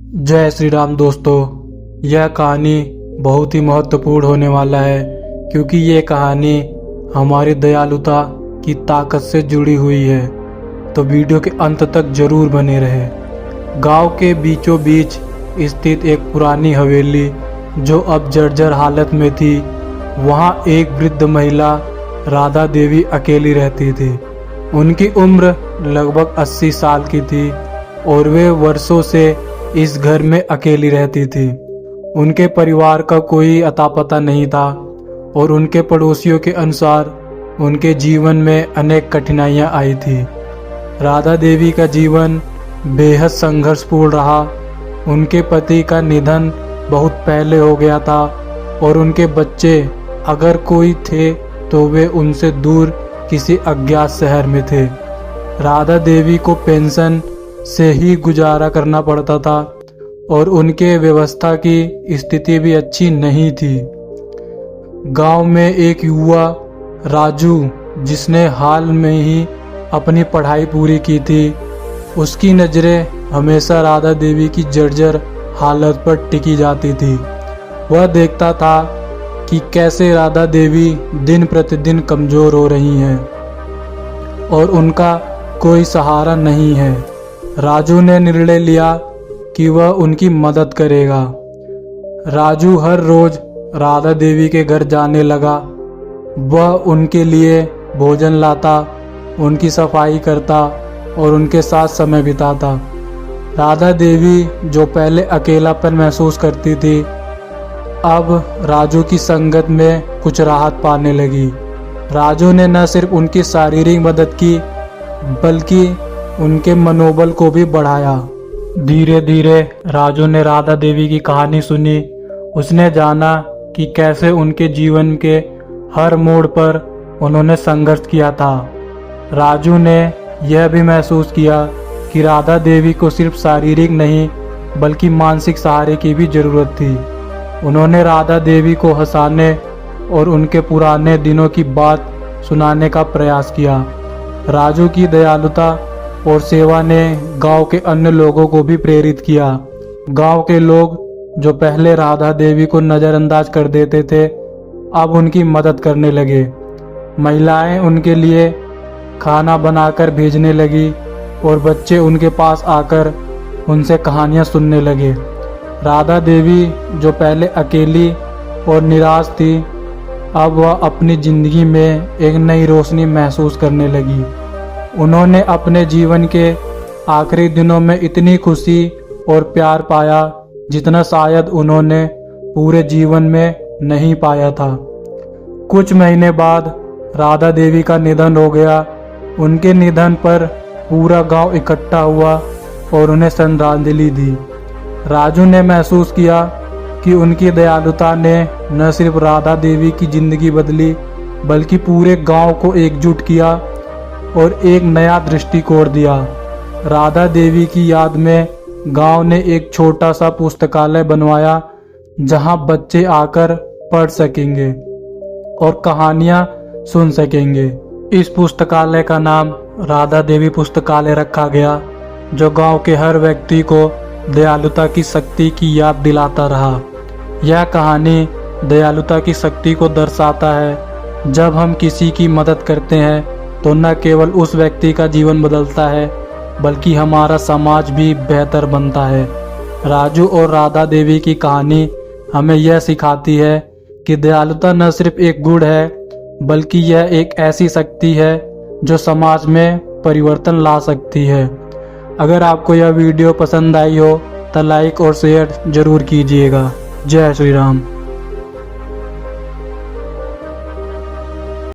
जय श्री राम दोस्तों। यह कहानी बहुत ही महत्वपूर्ण होने वाला है क्योंकि ये कहानी हमारी दयालुता की ताकत से जुड़ी हुई है, तो वीडियो के अंत तक जरूर बने रहे। गांव के बीचों बीच स्थित एक पुरानी हवेली जो अब जर्जर हालत में थी, वहां एक वृद्ध महिला राधा देवी अकेली रहती थी। उनकी उम्र लगभग 80 साल की थी और वे वर्षों से इस घर में अकेली रहती थी। उनके परिवार का कोई अता पता नहीं था और उनके पड़ोसियों के अनुसार उनके जीवन में अनेक कठिनाइयां आई थी। राधा देवी का जीवन बेहद संघर्षपूर्ण रहा। उनके पति का निधन बहुत पहले हो गया था और उनके बच्चे अगर कोई थे तो वे उनसे दूर किसी अज्ञात शहर में थे। राधा देवी को पेंशन से ही गुजारा करना पड़ता था और उनके व्यवस्था की स्थिति भी अच्छी नहीं थी। गांव में एक युवा राजू, जिसने हाल में ही अपनी पढ़ाई पूरी की थी, उसकी नज़रें हमेशा राधा देवी की जर्जर हालत पर टिकी जाती थी। वह देखता था कि कैसे राधा देवी दिन प्रतिदिन कमज़ोर हो रही हैं और उनका कोई सहारा नहीं है। राजू ने निर्णय लिया कि वह उनकी मदद करेगा। राजू हर रोज राधा देवी के घर जाने लगा। वह उनके लिए भोजन लाता, उनकी सफाई करता और उनके साथ समय बिताता। राधा देवी, जो पहले अकेलापन महसूस करती थी, अब राजू की संगत में कुछ राहत पाने लगी। राजू ने न सिर्फ उनकी शारीरिक मदद की बल्कि उनके मनोबल को भी बढ़ाया। धीरे धीरे राजू ने राधा देवी की कहानी सुनी। उसने जाना कि कैसे उनके जीवन के हर मोड़ पर उन्होंने संघर्ष किया था। राजू ने यह भी महसूस किया कि राधा देवी को सिर्फ शारीरिक नहीं बल्कि मानसिक सहारे की भी जरूरत थी। उन्होंने राधा देवी को हंसाने और उनके पुराने दिनों की बात सुनाने का प्रयास किया। राजू की दयालुता और सेवा ने गांव के अन्य लोगों को भी प्रेरित किया। गांव के लोग, जो पहले राधा देवी को नज़रअंदाज कर देते थे, अब उनकी मदद करने लगे। महिलाएं उनके लिए खाना बनाकर भेजने लगी और बच्चे उनके पास आकर उनसे कहानियां सुनने लगे। राधा देवी, जो पहले अकेली और निराश थी, अब वह अपनी ज़िंदगी में एक नई रोशनी महसूस करने लगी। उन्होंने अपने जीवन के आखिरी दिनों में इतनी खुशी और प्यार पाया जितना शायद उन्होंने पूरे जीवन में नहीं पाया था। कुछ महीने बाद राधा देवी का निधन हो गया। उनके निधन पर पूरा गांव इकट्ठा हुआ और उन्हें श्रद्धांजलि दी। राजू ने महसूस किया कि उनकी दयालुता ने न सिर्फ राधा देवी की जिंदगी बदली बल्कि पूरे गांव को एकजुट किया और एक नया दृष्टिकोण दिया। राधा देवी की याद में गांव ने एक छोटा सा पुस्तकालय बनवाया जहां बच्चे आकर पढ़ सकेंगे और कहानियां सुन सकेंगे। इस पुस्तकालय का नाम राधा देवी पुस्तकालय रखा गया, जो गांव के हर व्यक्ति को दयालुता की शक्ति की याद दिलाता रहा। यह कहानी दयालुता की शक्ति को दर्शाता है। जब हम किसी की मदद करते हैं तो न केवल उस व्यक्ति का जीवन बदलता है बल्कि हमारा समाज भी बेहतर बनता है। राजू और राधा देवी की कहानी हमें यह सिखाती है कि दयालुता न सिर्फ एक गुण है बल्कि यह एक ऐसी शक्ति है जो समाज में परिवर्तन ला सकती है। अगर आपको यह वीडियो पसंद आई हो तो लाइक और शेयर जरूर कीजिएगा। जय श्री राम।